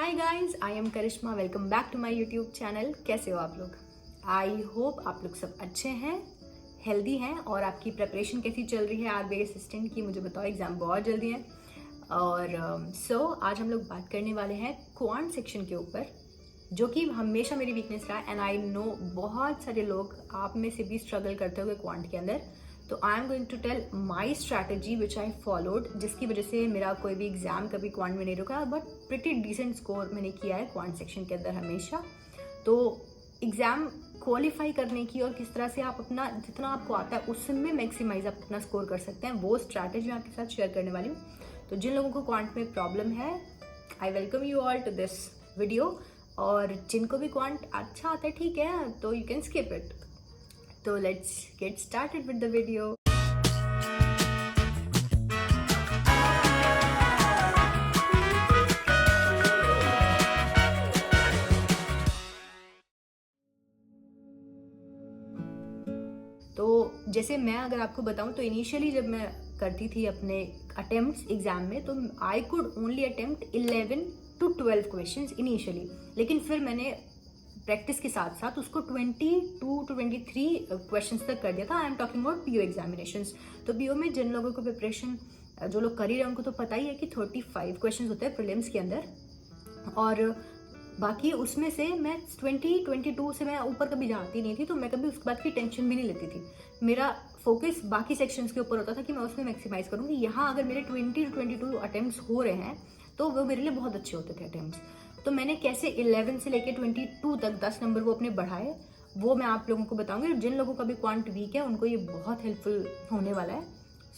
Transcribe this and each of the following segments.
Hi guys, I am Karishma. Welcome back to my YouTube channel. कैसे हो आप लोग? आई होप आप लोग सब अच्छे हैं, हेल्दी हैं। और आपकी प्रिपरेशन कैसी चल रही है आरबीआई असिस्टेंट की? मुझे बताओ, एग्जाम बहुत जल्दी है। और आज हम लोग बात करने वाले हैं क्वांट सेक्शन के ऊपर, जो कि हमेशा मेरी वीकनेस रहा है। एंड आई नो बहुत सारे लोग आप में से भी स्ट्रगल करते हुए क्वांट के अंदर। तो I am going to tell my strategy which I followed, जिसकी वजह से मेरा कोई भी एग्जाम कभी क्वांट में नहीं रुका, बट प्रिटी डिसेंट स्कोर मैंने किया है क्वांट सेक्शन के अंदर हमेशा। तो एग्जाम क्वालिफाई करने की और किस तरह से आप अपना जितना आपको आता है उसमें मैक्सिमाइज आप अपना स्कोर कर सकते हैं, वो स्ट्रैटेजी मैं आपके साथ शेयर करने वाली हूँ। तो जिन लोगों को क्वांट में प्रॉब्लम है, I welcome you all to this video. और जिनको भी क्वांट अच्छा आता है, ठीक है, तो यू कैन स्किप इट। तो let's get started with the video. तो जैसे मैं अगर आपको बताऊं, तो इनिशियली जब मैं करती थी अपने अटेम्प्ट्स एग्जाम में, तो I could only attempt 11 to 12 questions initially. लेकिन फिर मैंने प्रैक्टिस के साथ साथ उसको 22 to 23 क्वेश्चंस तक कर दिया था। I am talking about PO examinations. तो पीओ में जिन लोगों को प्रिपरेशन, जो लोग कर ही रहे हैं, उनको तो पता ही है कि 35 क्वेश्चंस होते हैं प्रीलिम्स के अंदर। और बाकी उसमें से मैं 22 से मैं ऊपर कभी जाती नहीं थी, तो मैं कभी उस बात की टेंशन भी नहीं लेती थी। मेरा फोकस बाकी सेक्शंस के ऊपर होता था कि मैं उसमें मैक्सिमाइज करूँगी। यहाँ अगर मेरे 20 to 22 अटेम्प्ट्स हो रहे हैं, तो वो मेरे लिए बहुत अच्छे होते थे अटेम्प्ट्स। तो मैंने कैसे 11 से लेके 22 तक 10 नंबर वो अपने बढ़ाए, वो मैं आप लोगों को बताऊंगी। जिन लोगों का भी क्वांट वीक है, उनको ये बहुत हेल्पफुल होने वाला है।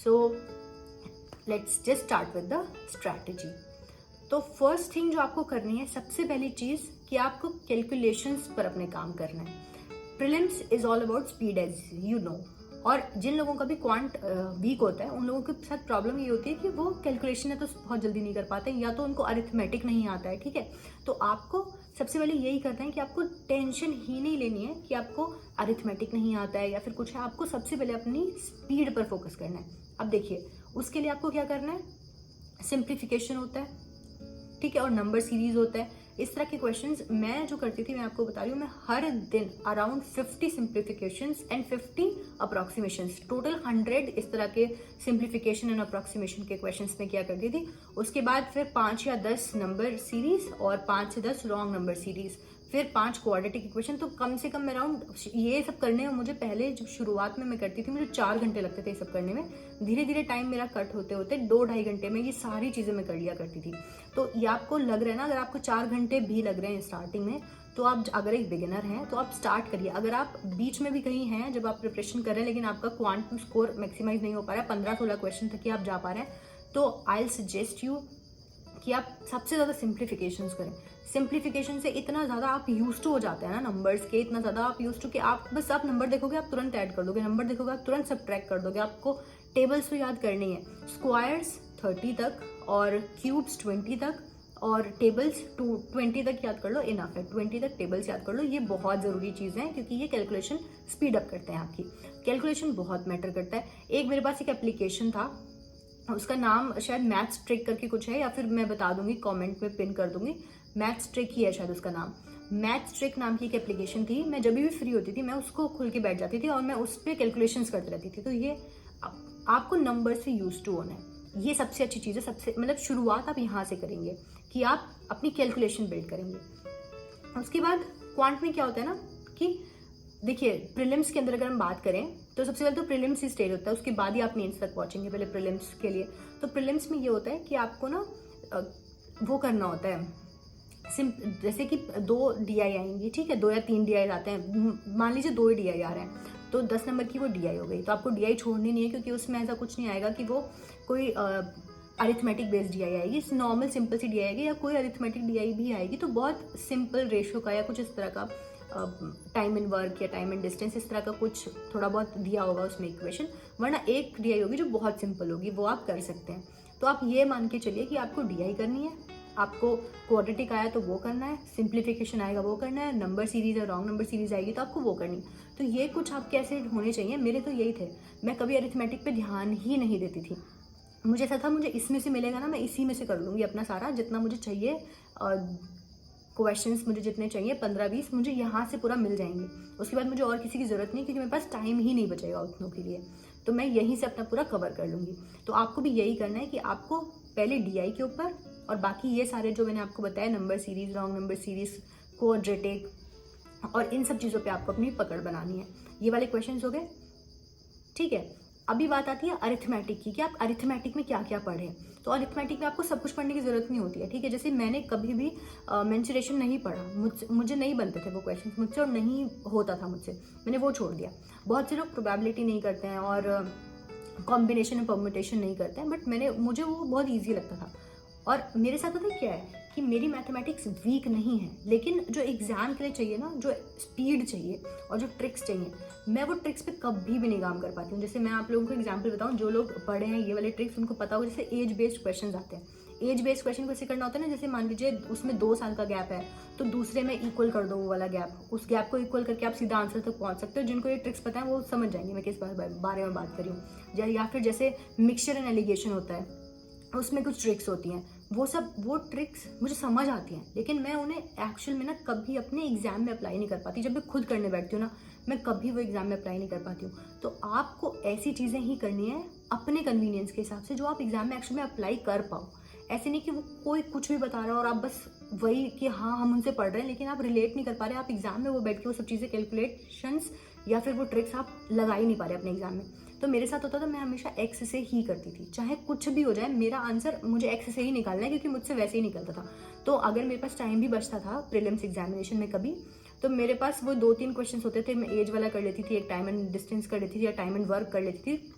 So let's just start with the strategy. तो फर्स्ट थिंग जो आपको करनी है, सबसे पहली चीज, कि आपको कैलकुलेशंस पर अपने काम करना है। Prelims is all about speed, as you know. और जिन लोगों का भी क्वांट वीक होता है, उन लोगों के साथ प्रॉब्लम ये होती है कि वो कैलकुलेशन है तो बहुत जल्दी नहीं कर पाते, या तो उनको अरिथमेटिक नहीं आता है। ठीक है, तो आपको सबसे पहले यही करना है कि आपको टेंशन ही नहीं लेनी है कि आपको अरिथमेटिक नहीं आता है या फिर कुछ है। आपको सबसे पहले अपनी स्पीड पर फोकस करना है। अब देखिए, उसके लिए आपको क्या करना है, सिंप्लीफिकेशन होता है, ठीक है, और नंबर सीरीज होता है। इस तरह के क्वेश्चंस मैं जो करती थी, मैं आपको बता रही हूँ, मैं हर दिन around 50 simplifications and 50 approximations, total 100 इस तरह के सिंप्लीफिकेशन एंड अप्रॉक्सीमेशन के क्वेश्चंस में किया करती थी। उसके बाद फिर 5 या 10 नंबर सीरीज और 5 से 10 रॉन्ग नंबर सीरीज, फिर 5 क्वाड्रेटिक इक्वेशन। तो कम से कम अराउंड ये सब करने में मुझे, पहले जब शुरुआत में मैं करती थी, मुझे 4 घंटे लगते थे ये सब करने में। धीरे धीरे टाइम मेरा कट होते होते 2-2.5 घंटे में ये सारी चीजें मैं कर लिया करती थी। तो ये आपको लग रहा है ना, अगर आपको 4 घंटे भी लग रहे हैं स्टार्टिंग में, तो आप अगर एक बिगिनर हैं तो आप स्टार्ट करिए। अगर आप बीच में भी कहीं हैं जब आप प्रिपरेशन कर रहे हैं, लेकिन आपका क्वांट स्कोर मैक्सिमाइज नहीं हो पा रहा है, 15-16 क्वेश्चन तक ही आप जा पा रहे हैं, तो आई विल सजेस्ट यू कि आप सबसे ज़्यादा सिंप्लीफिकेशंस करें। सिंप्लीफिकेशन से इतना ज़्यादा आप यूज टू हो जाते हैं ना नंबर्स के, इतना ज़्यादा आप यूज टू कि आप बस आप नंबर देखोगे, आप तुरंत ऐड कर दोगे, नंबर देखोगे आप तुरंत सब्ट्रैक्ट कर दोगे। आपको टेबल्स तो याद करनी है, स्क्वायर्स 30 तक और क्यूब्स 20 तक और टेबल्स 20 तक याद कर लो, इनफ है। 20 तक टेबल्स याद कर लो, ये बहुत ज़रूरी चीज़ है, क्योंकि ये कैलकुलेशन स्पीड अप करते हैं। आपकी कैलकुलेशन बहुत मैटर करता है। एक मेरे पास एक एप्लीकेशन था, उसका नाम शायद मैथ्स ट्रिक करके कुछ है, या फिर मैं बता दूंगी, कमेंट में पिन कर दूंगी। मैथ्स ट्रिक ही है शायद उसका नाम। मैथ्स ट्रिक नाम की एक एप्लीकेशन थी। मैं जब भी फ्री होती थी, मैं उसको खुल के बैठ जाती थी और मैं उस पर कैलकुलेशंस करती रहती थी। तो ये आपको नंबर से यूज टू होना है, ये सबसे अच्छी चीज़ है। सबसे मतलब शुरुआत आप यहाँ से करेंगे कि आप अपनी कैलकुलेशन बिल्ड करेंगे। उसके बाद क्वांट में क्या होता है ना, कि देखिए, प्रीलिम्स के अंदर अगर हम बात करें, तो सबसे पहले तो प्रीलिम्स ही स्टेज होता है, उसके बाद ही आप मेंस तक पहुंचेंगे। पहले प्रीलिम्स के लिए, तो प्रीलिम्स में ये होता है कि आपको ना वो करना होता है, जैसे कि 2 DI आएंगी, ठीक है, 2 या 3 DI आते हैं। मान लीजिए 2 ही DI आ रहे हैं, तो 10 नंबर की वो DI हो गई। तो आपको DI छोड़नी नहीं है, क्योंकि उसमें ऐसा कुछ नहीं आएगा कि वो कोई अरिथमेटिक बेस्ड DI आएगी, नॉर्मल सिंपल सी DI आएगी, या कोई अरिथमेटिक DI भी आएगी तो बहुत सिंपल रेशियो का या कुछ इस तरह का, टाइम इन वर्क या टाइम इन डिस्टेंस, इस तरह का कुछ थोड़ा बहुत दिया होगा उसमें इक्वेशन। वरना एक DI होगी जो बहुत सिंपल होगी, वो आप कर सकते हैं। तो आप ये मान के चलिए कि आपको DI करनी है, आपको क्वाड्रेटिक आया तो वो करना है, सिंप्लीफिकेशन आएगा वो करना है, नंबर सीरीज या रॉन्ग नंबर सीरीज आएगी तो आपको वो करनी है। तो ये कुछ आपके ऐसे होने चाहिए। मेरे तो यही थे, मैं कभी अरिथमेटिक पे ध्यान ही नहीं देती थी। मुझे ऐसा था, मुझे इसमें से मिलेगा ना, मैं इसी में से कर लूँगी अपना सारा जितना मुझे चाहिए, क्वेश्चंस मुझे जितने चाहिए 15-20 मुझे यहाँ से पूरा मिल जाएंगे। उसके बाद मुझे और किसी की ज़रूरत नहीं, क्योंकि मेरे पास टाइम ही नहीं बचेगा उतनों के लिए, तो मैं यहीं से अपना पूरा कवर कर लूँगी। तो आपको भी यही करना है कि आपको पहले DI के ऊपर और बाकी ये सारे जो मैंने आपको बताया, number series, wrong number series, quadratic और इन सब चीज़ों पे आपको अपनी पकड़ बनानी है। ये वाले क्वेश्चंस हो गए, ठीक है। अभी बात आती है अरिथमेटिक की, कि आप अरिथमेटिक में क्या क्या पढ़ें। तो अरिथमेटिक में आपको सब कुछ पढ़ने की ज़रूरत नहीं होती है, ठीक है। जैसे मैंने कभी भी मेंसुरेशन नहीं पढ़ा, मुझे नहीं बनते थे वो क्वेश्चंस मुझसे, और नहीं होता था मुझसे, मैंने वो छोड़ दिया। बहुत से लोग प्रोबेबिलिटी नहीं करते हैं और कॉम्बिनेशन एंड परम्यूटेशन नहीं करते हैं, बट मुझे वो बहुत ईजी लगता था। और मेरे साथ पता क्या है कि मेरी मैथमेटिक्स वीक नहीं है, लेकिन जो एग्ज़ाम के लिए चाहिए ना, जो स्पीड चाहिए और जो ट्रिक्स चाहिए, मैं वो ट्रिक्स पे कभी भी नहीं काम कर पाती हूँ। जैसे मैं आप लोगों को एग्जांपल बताऊँ, जो लोग पढ़े हैं ये वाले ट्रिक्स उनको पता होगा। जैसे एज बेस्ड क्वेश्चन आते हैं, एज बेस्ड क्वेश्चन कैसे करना होता है ना, जैसे मान लीजिए उसमें 2 साल का गैप है, तो दूसरे में इक्वल कर दो वो वाला गैप, उस गैप को इक्वल करके आप सीधा आंसर तक पहुँच सकते हो। जिनको ये ट्रिक्स पता है वो समझ जाएंगे मैं किस बारे में बात करी हूँ। या फिर जैसे मिक्सचर एंड एलिगेशन होता है, उसमें कुछ ट्रिक्स होती हैं, वो ट्रिक्स मुझे समझ आती हैं, लेकिन मैं उन्हें एक्चुअल में ना कभी अपने एग्जाम में अप्लाई नहीं कर पाती। जब मैं खुद करने बैठती हूँ ना, मैं कभी वो एग्जाम में अप्लाई नहीं कर पाती हूँ। तो आपको ऐसी चीज़ें ही करनी है अपने कन्वीनियंस के हिसाब से, जो आप एग्जाम में एक्चुअल में अप्लाई कर पाओ। ऐसे नहीं कि वो कोई कुछ भी बता रहा है और आप बस वही कि हाँ हम उनसे पढ़ रहे हैं, लेकिन आप रिलेट नहीं कर पा रहे। आप एग्जाम में वो बैठ के वो सब चीज़ें, कैलकुलेशंस या फिर वो ट्रिक्स आप लगा ही नहीं पा रहे अपने एग्जाम में। तो मेरे साथ होता था, मैं हमेशा एक्स से ही करती थी, चाहे कुछ भी हो जाए मेरा आंसर मुझे एक्स से ही निकालना है, क्योंकि मुझसे वैसे ही निकलता था। तो अगर मेरे पास टाइम भी बचता था प्रीलिम्स एग्जामिनेशन में कभी, तो मेरे पास वो 2-3 क्वेश्चन होते थे, मैं एज वाला कर लेती थी, एक टाइम एंड डिस्टेंस कर लेती थी, या टाइम एंड वर्क कर लेती थी।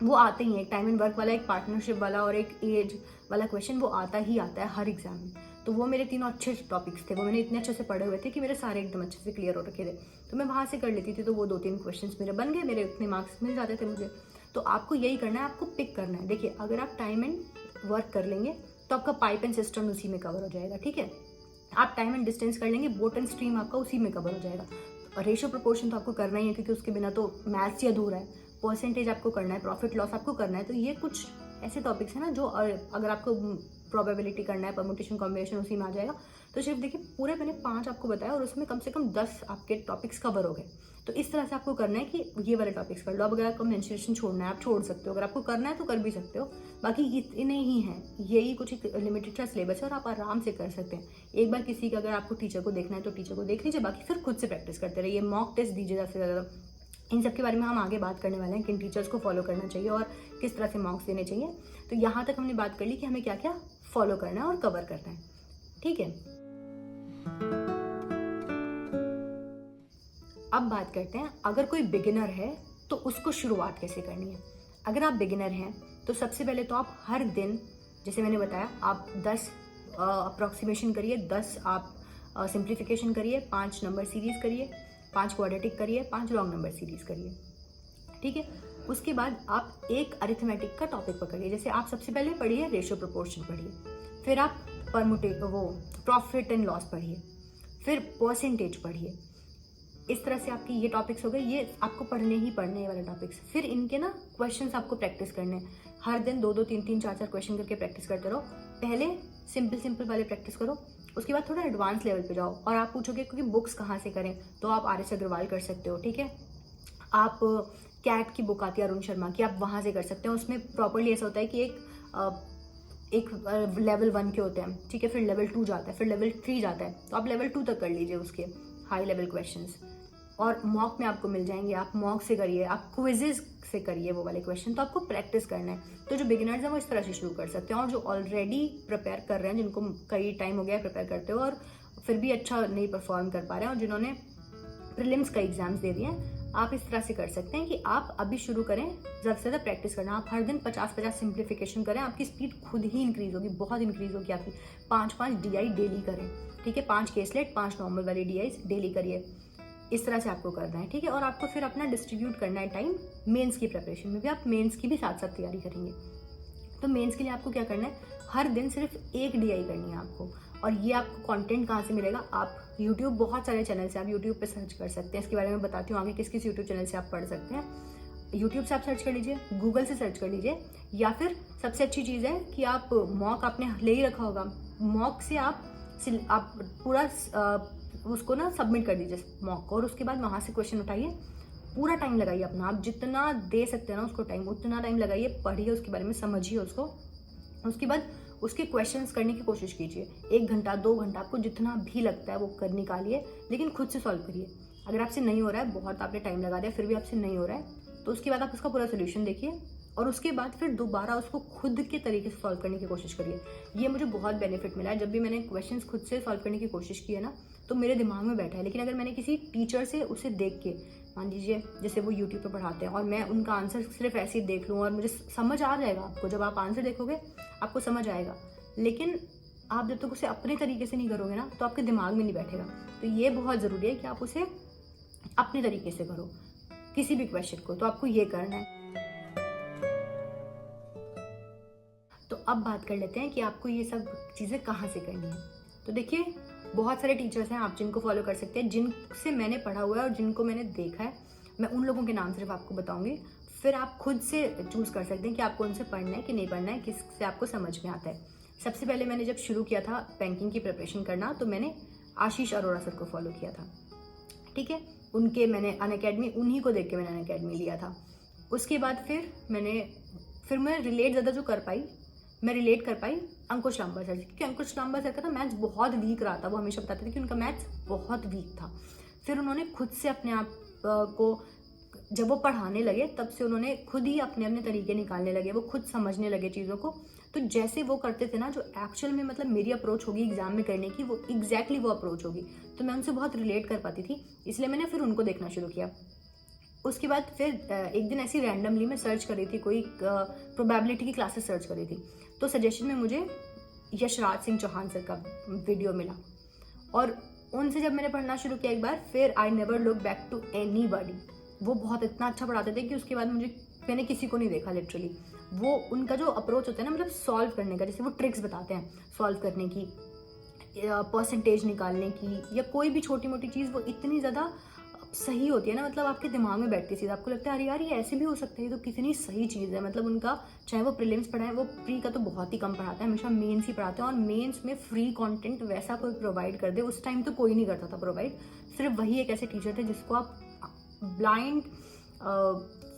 वो आते ही हैं, एक टाइम एंड वर्क वाला, एक पार्टनरशिप वाला और एक एज वाला क्वेश्चन, वो आता ही आता है हर एग्जाम में। तो वो मेरे तीनों अच्छे टॉपिक्स थे, वो मैंने इतने अच्छे से पढ़े हुए थे कि मेरे सारे एकदम अच्छे से क्लियर हो रखे थे। तो मैं वहाँ से कर लेती थी, तो वो 2-3 क्वेश्चन मेरे बन गए, मेरे उतने मार्क्स मिल जाते थे मुझे। तो आपको यही करना है, आपको पिक करना है। देखिए, अगर आप टाइम एंड वर्क कर लेंगे तो आपका पाइप एंड सिस्टम उसी में कवर हो जाएगा, ठीक है। आप टाइम एंड डिस्टेंस कर लेंगे, बोट एंड स्ट्रीम आपका उसी में कवर हो जाएगा। और रेशियो प्रोपोर्शन तो आपको करना ही है, क्योंकि उसके बिना तो मैथ्स ही अधूरा है। परसेंटेज आपको करना है, प्रॉफिट लॉस आपको करना है। तो ये कुछ ऐसे टॉपिक्स हैं ना, जो अगर आपको प्रोबेबिलिटी करना है, परम्यूटेशन कॉम्बिनेशन उसी में आ जाएगा। तो सिर्फ देखिए, पूरे मैंने 5 आपको बताया और उसमें कम से कम 10 आपके टॉपिक्स कवर हो गए। तो इस तरह से आपको करना है कि ये वाले टॉपिक्स कर लो। अब अगर आपको मेंस्ट्रुएशन छोड़ना है, आप छोड़ सकते हो, अगर आपको करना है तो कर भी सकते हो। बाकी इतने ही हैं, यही कुछ एक लिमिटेड सा सिलेबस है और आप आराम से कर सकते हैं। एक बार किसी का, अगर आपको टीचर को देखना है तो टीचर को देख लीजिए, बाकी फिर खुद से प्रैक्टिस करते रहिए, मॉक टेस्ट दीजिए ज़्यादा से ज़्यादा। इन सब के बारे में हम आगे बात करने वाले हैं, किन टीचर्स को फॉलो करना चाहिए और किस तरह से मॉक्स देने चाहिए। तो यहाँ तक हमने बात कर ली कि हमें क्या क्या फॉलो करना है और कवर करना है, ठीक है। अब बात करते हैं, अगर कोई बिगिनर है तो उसको शुरुआत कैसे करनी है। अगर आप बिगिनर हैं तो सबसे पहले तो आप हर दिन, जैसे मैंने बताया, आप 10 अप्रॉक्सीमेशन करिए, 10 आप सिंप्लीफिकेशन करिए, 5 नंबर सीरीज करिए, 5 क्वाड्रेटिक करिए, 5 रॉन्ग नंबर सीरीज करिए, ठीक है। उसके बाद आप एक अरिथमेटिक का टॉपिक पकड़िए। जैसे आप सबसे पहले पढ़िए रेशियो प्रोपोर्शन पढ़िए, फिर आप प्रॉफिट एंड लॉस पढ़िए, फिर परसेंटेज पढ़िए। इस तरह से आपके ये टॉपिक्स हो गए, ये आपको पढ़ने ही पढ़ने वाले टॉपिक्स। फिर इनके ना क्वेश्चंस आपको प्रैक्टिस करने हैं, हर दिन 2-2, 3-3, 4-4 क्वेश्चन करके प्रैक्टिस करते रहो। पहले सिंपल वाले प्रैक्टिस करो, उसके बाद थोड़ा एडवांस लेवल पे जाओ। और आप पूछोगे क्योंकि बुक्स कहाँ से करें, तो आप RS अग्रवाल कर सकते हो, ठीक है। आप कैट की बुक आती है अरुण शर्मा की, आप वहाँ से कर सकते हो। उसमें प्रॉपरली ऐसा होता है कि एक लेवल 1 के होते हैं, ठीक है, फिर लेवल 2 जाता है, फिर लेवल 3 जाता है, तो आप लेवल 2 तक कर लीजिए उसके हाई लेवल क्वेश्चंस। और मॉक में आपको मिल जाएंगे, आप मॉक से करिए, आप क्विजेज से करिए वो वाले क्वेश्चन। तो आपको प्रैक्टिस करना है। तो जो बिगिनर्स हैं वो इस तरह से शुरू कर सकते हैं, और जो ऑलरेडी प्रिपेयर कर रहे हैं, जिनको कई टाइम हो गया प्रिपेयर करते हो और फिर भी अच्छा नहीं परफॉर्म कर पा रहे हैं, और जिन्होंने प्रीलिम्स का एग्जाम्स दे दिए हैं, आप इस तरह से कर सकते हैं कि आप अभी शुरू करें, ज़्यादा से ज़्यादा प्रैक्टिस करना। आप हर दिन 50-50 सिंप्लीफिकेशन करें, आपकी स्पीड खुद ही इंक्रीज होगी, बहुत इंक्रीज होगी आपकी। 5-5 DI डेली करें, ठीक है, 5 केसलेट, 5 नॉर्मल वाली DIs डेली करिए। इस तरह से आपको करना है, ठीक है। और आपको फिर अपना डिस्ट्रीब्यूट करना है टाइम मेंस की प्रिपरेशन में भी। आप मेंस की भी साथ साथ तैयारी करेंगे, तो मेंस के लिए आपको क्या करना है, हर दिन सिर्फ एक DI करनी है आपको। और ये आपको कंटेंट कहाँ से मिलेगा, आप यूट्यूब, बहुत सारे चैनल से आप यूट्यूब पे सर्च कर सकते हैं। इसके बारे में बताती हूँ आगे किस किस यूट्यूब चैनल से आप पढ़ सकते हैं। यूट्यूब से आप सर्च कर लीजिए, गूगल से सर्च कर लीजिए, या फिर सबसे अच्छी चीज़ है कि आप मॉक आपने ले ही रखा होगा, मॉक से आप आप पूरा उसको ना सबमिट कर दीजिए मॉक को, और उसके बाद वहाँ से क्वेश्चन उठाइए, पूरा टाइम लगाइए अपना, आप जितना दे सकते हैं ना उसको टाइम, उतना टाइम लगाइए, पढ़िए उसके बारे में, समझिए उसको। उसके बाद उसके क्वेश्चंस करने की कोशिश कीजिए, 1 घंटा 2 घंटा आपको जितना भी लगता है वो कर निकालिए, लेकिन खुद से सॉल्व करिए। अगर आपसे नहीं हो रहा है, बहुत आपने टाइम लगा दिया फिर भी आपसे नहीं हो रहा है, तो उसके बाद आप उसका पूरा सोल्यूशन देखिए, और उसके बाद फिर दोबारा उसको खुद के तरीके से सॉल्व करने की कोशिश करिए। ये मुझे बहुत बेनिफिट मिला है, जब भी मैंने क्वेश्चंस खुद से सॉल्व करने की कोशिश की है ना, तो मेरे दिमाग में बैठा है। लेकिन अगर मैंने किसी टीचर से उसे देख के, मान लीजिए जैसे वो यूट्यूब पे पढ़ाते हैं और मैं उनका आंसर सिर्फ ऐसे ही देख लूँ और मुझे समझ आ जाएगा, आपको जब आप आंसर देखोगे आपको समझ आएगा, लेकिन आप जब तक उसे अपने तरीके से नहीं करोगे ना तो आपके दिमाग में नहीं बैठेगा। तो ये बहुत ज़रूरी है कि आप उसे अपने तरीके से करो किसी भी क्वेश्चन को, तो आपको ये करना है। तो अब बात कर लेते हैं कि आपको ये सब चीज़ें कहाँ से करनी है। तो देखिए, बहुत सारे टीचर्स हैं आप जिनको फॉलो कर सकते हैं, जिनसे मैंने पढ़ा हुआ है और जिनको मैंने देखा है। मैं उन लोगों के नाम सिर्फ आपको बताऊंगी, फिर आप खुद से चूज़ कर सकते हैं कि आपको उनसे पढ़ना है कि नहीं पढ़ना है, किससे आपको समझ में आता है। सबसे पहले मैंने जब शुरू किया था बैंकिंग की प्रिपरेशन करना, तो मैंने आशीष अरोड़ा सर को फॉलो किया था, ठीक है। उनके मैंने अनअकैडमी, उन्हीं को देख के मैंने अनअकैडमी लिया था। उसके बाद फिर मैं रिलेट ज़्यादा जो कर पाई, मैं रिलेट कर पाई अंकुश लांबा सर से, क्योंकि अंकुश लांबा सर का ना मैथ्स बहुत वीक रहा था। वो हमेशा बताते थे कि उनका मैथ्स बहुत वीक था। फिर उन्होंने खुद से अपने आप को, जब वो पढ़ाने लगे तब से उन्होंने खुद ही अपने अपने तरीके निकालने लगे, वो खुद समझने लगे चीज़ों को। तो जैसे वो करते थे ना, जो एक्चुअल में मतलब मेरी अप्रोच होगी एग्जाम में करने की, वो एग्जैक्टली वो अप्रोच होगी। तो मैं उनसे बहुत रिलेट कर पाती थी, इसलिए मैंने फिर उनको देखना शुरू किया। उसके बाद फिर एक दिन ऐसी रैंडमली मैं सर्च कर रही थी, कोई प्रोबेबिलिटी की क्लासेस सर्च कर रही थी, तो सजेशन में मुझे यशराज सिंह चौहान सर का वीडियो मिला, और उनसे जब मैंने पढ़ना शुरू किया एक बार, फिर I never look back to anybody. वो बहुत इतना अच्छा पढ़ाते थे कि उसके बाद मैंने किसी को नहीं देखा लिटरली। वो उनका जो अप्रोच होता है ना, मतलब सॉल्व करने का, जैसे वो ट्रिक्स बताते हैं सॉल्व करने की, परसेंटेज निकालने की, या कोई भी छोटी मोटी चीज़, वो इतनी ज़्यादा सही होती है ना, मतलब आपके दिमाग में बैठती चीज़, आपको लगता है अरे यार ये ऐसे भी हो सकता है, तो कितनी सही चीज़ है। मतलब उनका, चाहे वो प्रीलिम्स पढ़ाएं, वो प्री का तो बहुत ही कम पढ़ाते हैं, हमेशा मेंस ही पढ़ाते हैं, और मेंस में फ्री कंटेंट वैसा कोई प्रोवाइड कर दे, उस टाइम तो कोई नहीं करता था प्रोवाइड। सिर्फ वही एक ऐसे टीचर थे जिसको आप ब्लाइंड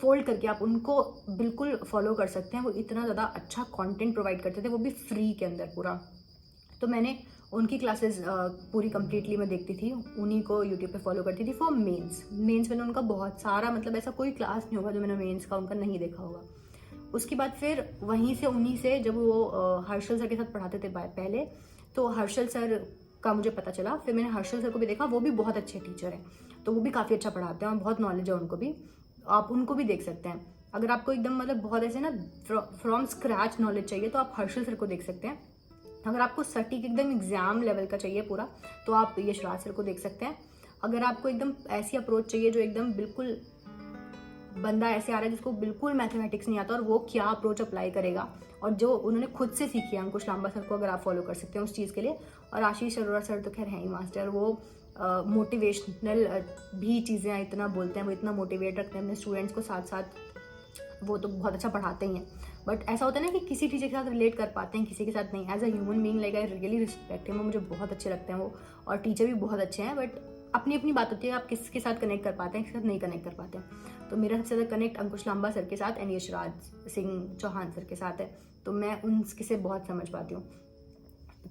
फोल्ड करके आप उनको बिल्कुल फॉलो कर सकते हैं। वो इतना ज़्यादा अच्छा कंटेंट प्रोवाइड करते थे, वो भी फ्री के अंदर पूरा। तो मैंने उनकी क्लासेस पूरी कंप्लीटली मैं देखती थी, उन्हीं को यूट्यूब पे फॉलो करती थी फॉर मेंस। मैंने उनका बहुत सारा, मतलब ऐसा कोई क्लास नहीं होगा जो मैंने मेंस का उनका नहीं देखा होगा। उसके बाद फिर वहीं से, उन्हीं से, जब वो हर्षल सर के साथ पढ़ाते थे पहले, तो हर्षल सर का मुझे पता चला। फिर मैंने हर्षल सर को भी देखा, वो भी बहुत अच्छे टीचर हैं, तो वो भी काफ़ी अच्छा पढ़ाते हैं और बहुत नॉलेज है उनको भी, आप उनको भी देख सकते हैं। अगर आपको एकदम मतलब बहुत ऐसे ना फ्रॉम स्क्रैच नॉलेज चाहिए तो आप हर्षल सर को देख सकते हैं। अगर आपको सटीक एकदम एग्जाम लेवल का चाहिए पूरा, तो आप यशराज सर को देख सकते हैं। अगर आपको एकदम ऐसी अप्रोच चाहिए जो एकदम बिल्कुल, बंदा ऐसे आ रहा है जिसको बिल्कुल मैथमेटिक्स नहीं आता और वो क्या अप्रोच अप्लाई करेगा, और जो उन्होंने खुद से सीखी है, अंकुश लांबा सर को अगर आप फॉलो कर सकते हैं उस चीज़ के लिए। और आशीष अरोड़ा सर तो खैर है ही मास्टर, वो मोटिवेशनल भी चीज़ें इतना बोलते हैं, वो इतना मोटिवेट रखते हैं अपने स्टूडेंट्स को, साथ साथ वो तो बहुत अच्छा पढ़ाते ही हैं। बट ऐसा होता है ना कि किसी टीचर के साथ रिलेट कर पाते हैं, किसी के साथ नहीं। As a human being, like I really respect him, मुझे बहुत अच्छे लगते हैं वो, और टीचर भी बहुत अच्छे हैं। बट अपनी अपनी बात होती है, आप किसके साथ कनेक्ट कर पाते हैं, किसके साथ नहीं कनेक्ट कर पाते हैं। तो मेरा सबसे ज़्यादा कनेक्ट अंकुश लांबा सर के साथ एंड यशराज सिंह चौहान सर के साथ है, तो मैं उनके से बहुत समझ पाती हूँ।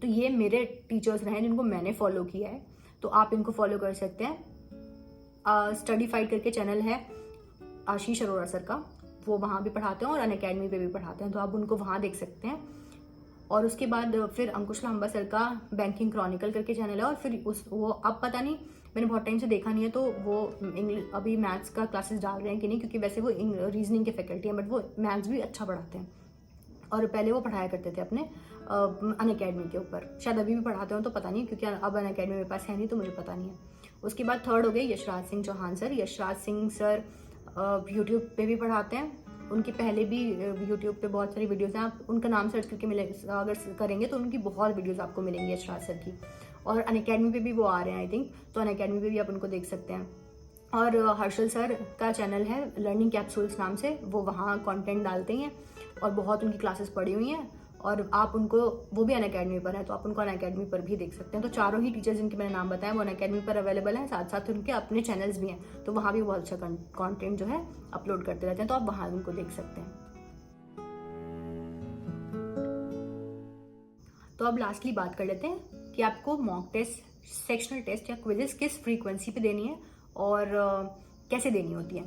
तो ये मेरे टीचर्स रहे जिनको मैंने फॉलो किया है, तो आप इनको फॉलो कर सकते हैं। स्टडी फाइट करके चैनल है आशीष अरोड़ा सर का, वो वहाँ भी पढ़ाते हैं और अनअकैडमी पे भी पढ़ाते हैं, तो आप उनको वहाँ देख सकते हैं। और उसके बाद फिर अंकुश लांबा सर का बैंकिंग क्रॉनिकल करके चैनल है, और फिर वो अब पता नहीं, मैंने बहुत टाइम से देखा नहीं है, तो वो अभी मैथ्स का क्लासेस डाल रहे हैं कि नहीं, क्योंकि वैसे वो रीजनिंग के फैकल्टी हैं, बट वो मैथ्स भी अच्छा पढ़ाते हैं, और पहले वो पढ़ाया करते थे अपने अनअकैडमी के ऊपर। शायद अभी भी पढ़ाते हो तो पता नहीं, क्योंकि अब अनअकैडमी मेरे पास है नहीं, तो मुझे पता नहीं है। उसके बाद थर्ड हो गए Yashraj Singh Chauhan sir. Yashraj Singh sir YouTube पे भी पढ़ाते हैं, उनकी पहले भी यूट्यूब पे बहुत सारी वीडियोज़ हैं, आप उनका नाम सर्च करके मिले अगर करेंगे तो उनकी बहुत वीडियोज़ आपको मिलेंगी यशराज सर की। और अनअकैडमी पे भी वो आ रहे हैं आई थिंक, तो अनअकैडमी पे भी आप उनको देख सकते हैं। और हर्षल सर का चैनल है लर्निंग कैप्सूल्स नाम से, वो वहाँ कंटेंट डालते हैं और बहुत उनकी क्लासेस पढ़ी हुई हैं, और आप उनको, वो भी अनअकैडमी पर है तो आप उनको अनअकैडमी पर भी देख सकते हैं। तो चारों ही टीचर्स जिनके मैंने नाम बताया वो अनअकैडमी पर अवेलेबल हैं, साथ साथ उनके अपने चैनल्स भी हैं, तो वहाँ भी बहुत अच्छा कंटेंट जो है अपलोड करते रहते हैं, तो आप वहाँ उनको देख सकते हैं। तो अब लास्टली बात कर लेते हैं कि आपको मॉक टेस्ट, सेक्शनल टेस्ट या क्विजेस किस फ्रीक्वेंसी पे देनी है और कैसे देनी होती है।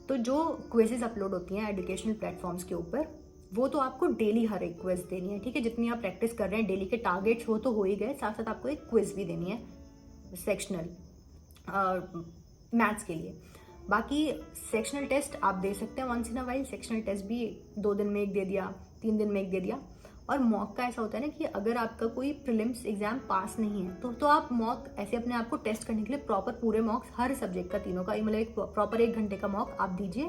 तो जो क्विजेस अपलोड होती हैं एजुकेशनल प्लेटफॉर्म्स के ऊपर, वो तो आपको डेली हर एक क्विज देनी है, ठीक है। जितनी आप प्रैक्टिस कर रहे हैं डेली के टारगेट्स वो तो हो ही गए, साथ साथ आपको एक क्विज भी देनी है सेक्शनल मैथ्स के लिए। बाकी सेक्शनल टेस्ट आप दे सकते हैं once in a while, sectional test भी 2 दिन में एक दे दिया, 3 दिन में एक दे दिया। और मॉक का ऐसा होता है ना कि अगर आपका कोई प्रीलिम्स एग्जाम पास नहीं है तो आप मॉक ऐसे अपने आप को टेस्ट करने के लिए प्रॉपर पूरे मॉक्स हर सब्जेक्ट का, तीनों का, मतलब एक प्रॉपर 1 घंटे का मॉक आप दीजिए,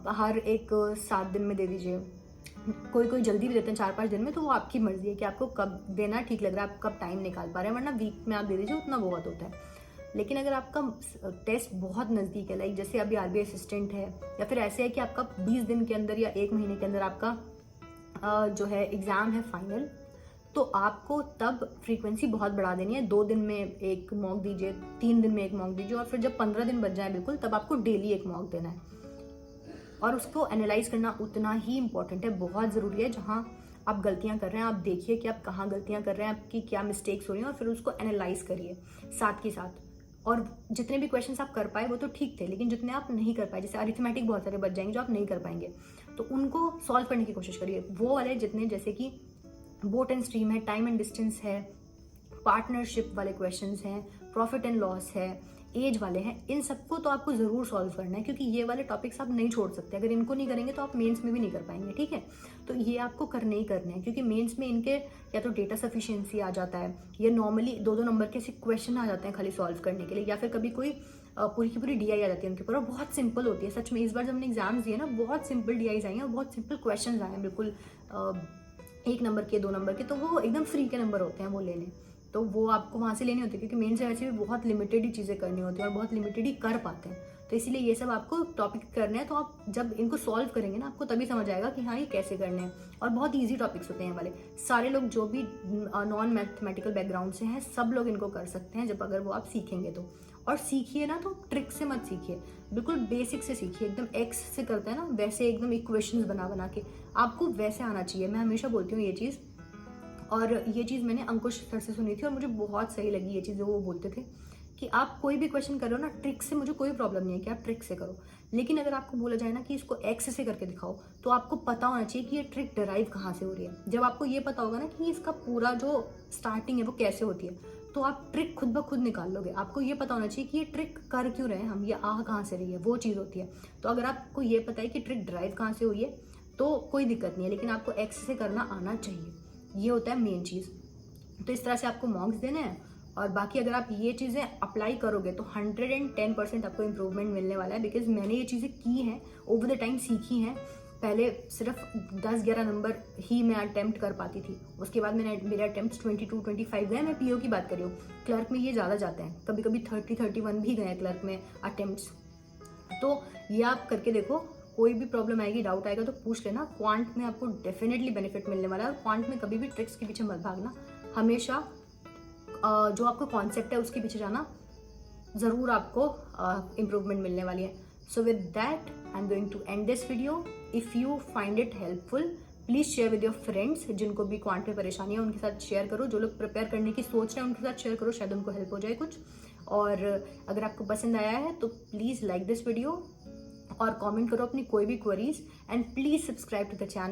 हर एक 7 दिन में दे दीजिए। कोई जल्दी भी देते हैं 4-5 दिन में, तो वो आपकी मर्जी है कि आपको कब देना ठीक लग रहा है, आप कब टाइम निकाल पा रहे हैं, वरना वीक में आप दे दीजिए, उतना बहुत होता है। लेकिन अगर आपका टेस्ट बहुत नज़दीक है, लाइक जैसे अभी आरबीआई असिस्टेंट है, या फिर ऐसे है कि आपका 20 दिन के अंदर या 1 महीने के अंदर आपका जो है एग्ज़ाम है फाइनल, तो आपको तब फ्रीक्वेंसी बहुत बढ़ा देनी है। 2 दिन में एक मॉक दीजिए, 3 दिन में एक मॉक दीजिए, और फिर जब 15 दिन बच जाए बिल्कुल, तब आपको डेली एक मॉक देना है। और उसको एनालाइज करना उतना ही इम्पॉर्टेंट है, बहुत ज़रूरी है। जहाँ आप गलतियाँ कर रहे हैं, आप देखिए कि आप कहाँ गलतियाँ कर रहे हैं, आपकी क्या मिस्टेक्स हो रही हैं, और फिर उसको एनालाइज करिए साथ के साथ। और जितने भी क्वेश्चंस आप कर पाए वो तो ठीक थे, लेकिन जितने आप नहीं कर पाए, जैसे अरिथमेटिक बहुत सारे बच जाएंगे जो आप नहीं कर पाएंगे, तो उनको सॉल्व करने की कोशिश करिए। वो वाले जितने, जैसे कि बोट एंड स्ट्रीम है, टाइम एंड डिस्टेंस है, पार्टनरशिप वाले क्वेश्चंस हैं, प्रॉफिट एंड लॉस है, एज वाले हैं, इन सबको तो आपको ज़रूर सॉल्व करना है, क्योंकि ये वाले टॉपिक्स आप नहीं छोड़ सकते। अगर इनको नहीं करेंगे तो आप मेंस में भी नहीं कर पाएंगे, ठीक है। तो ये आपको करने ही करने हैं, क्योंकि मेंस में इनके या तो डेटा सफिशिएंसी आ जाता है, या नॉर्मली 2-2 नंबर के ऐसे क्वेश्चन आ जाते हैं खाली सॉल्व करने के लिए, या फिर कभी कोई पूरी की पूरी डीआई आ जाती है उनके ऊपर, और बहुत सिंपल होती है सच में। इस बार जब हमने एग्जाम्स दिए ना, बहुत सिंपल डीआईज आई हैं और बहुत सिंपल क्वेश्चन आए हैं, बिल्कुल 1 नंबर के, 2 नंबर के, तो वो एकदम फ्री के नंबर होते हैं वो लेने। तो वो आपको वहाँ से लेनी होती है, क्योंकि मेन से वैसे भी बहुत लिमिटेड ही चीज़ें करनी होती हैं और बहुत लिमिटेड ही कर पाते हैं। तो इसीलिए ये सब आपको टॉपिक करने हैं, तो आप जब इनको सॉल्व करेंगे ना, आपको तभी समझ आएगा कि हाँ ये कैसे करने हैं। और बहुत ईजी टॉपिक्स होते हैं वाले, सारे लोग जो भी नॉन मैथमेटिकल बैकग्राउंड से हैं, सब लोग इनको कर सकते हैं, जब अगर वो आप सीखेंगे तो। और सीखिए ना तो ट्रिक से मत सीखिए, बिल्कुल बेसिक से सीखिए, एकदम एक्स से करते हैं ना वैसे, एकदम इक्वेशंस बना के आपको वैसे आना चाहिए। मैं हमेशा बोलती हूँ ये चीज़, और ये चीज़ मैंने अंकुश सर से सुनी थी और मुझे बहुत सही लगी ये चीज़, जो वो बोलते थे कि आप कोई भी क्वेश्चन करो ना ट्रिक से, मुझे कोई प्रॉब्लम नहीं है कि आप ट्रिक से करो, लेकिन अगर आपको बोला जाए ना कि इसको एक्स से करके दिखाओ, तो आपको पता होना चाहिए कि ये ट्रिक डिराइव कहाँ से हो रही है। जब आपको ये पता होगा ना कि इसका पूरा जो स्टार्टिंग है वो कैसे होती है, तो आप ट्रिक खुद ब खुद निकाल लोगे। आपको ये पता होना चाहिए कि ये ट्रिक कर क्यों रहे हैं हम, ये आ कहाँ से रही है, वो चीज़ होती है। तो अगर आपको ये पता है कि ट्रिक डिराइव कहाँ से हुई है, तो कोई दिक्कत नहीं है, लेकिन आपको एक्स से करना आना चाहिए, ये होता है मेन चीज़। तो इस तरह से आपको मॉक्स देने हैं, और बाकी अगर आप ये चीज़ें अप्लाई करोगे तो 110% आपको इम्प्रूवमेंट मिलने वाला है। बिकॉज मैंने ये चीज़ें की हैं, ओवर द टाइम सीखी हैं। पहले सिर्फ 10-11 नंबर ही मैं अटैम्प्ट कर पाती थी, उसके बाद मेरे अटैम्प्ट 22-25 गए। मैं पीओ की बात कर रही हूँ, क्लर्क में ये ज़्यादा जाते हैं, कभी कभी 30-31 भी गए क्लर्क में अटैम्प्ट्स। तो ये आप करके देखो, कोई भी प्रॉब्लम आएगी, डाउट आएगा तो पूछ लेना। क्वांट में आपको डेफिनेटली बेनिफिट मिलने वाला है, और क्वांट में कभी भी ट्रिक्स के पीछे मत भागना, हमेशा जो आपको कॉन्सेप्ट है उसके पीछे जाना, ज़रूर आपको इम्प्रूवमेंट मिलने वाली है। So with that I am going to end this video. If you find it helpful, please share with your friends, जिनको भी क्वांट में परेशानी है उनके साथ शेयर करो। जो लोग प्रिपेयर करने की सोच रहे हैं उनके साथ शेयर करो, शायद उनको हेल्प हो जाए कुछ। और अगर आपको पसंद आया है तो प्लीज़ लाइक दिस वीडियो और कमेंट करो अपनी कोई भी queries, and please subscribe to the channel.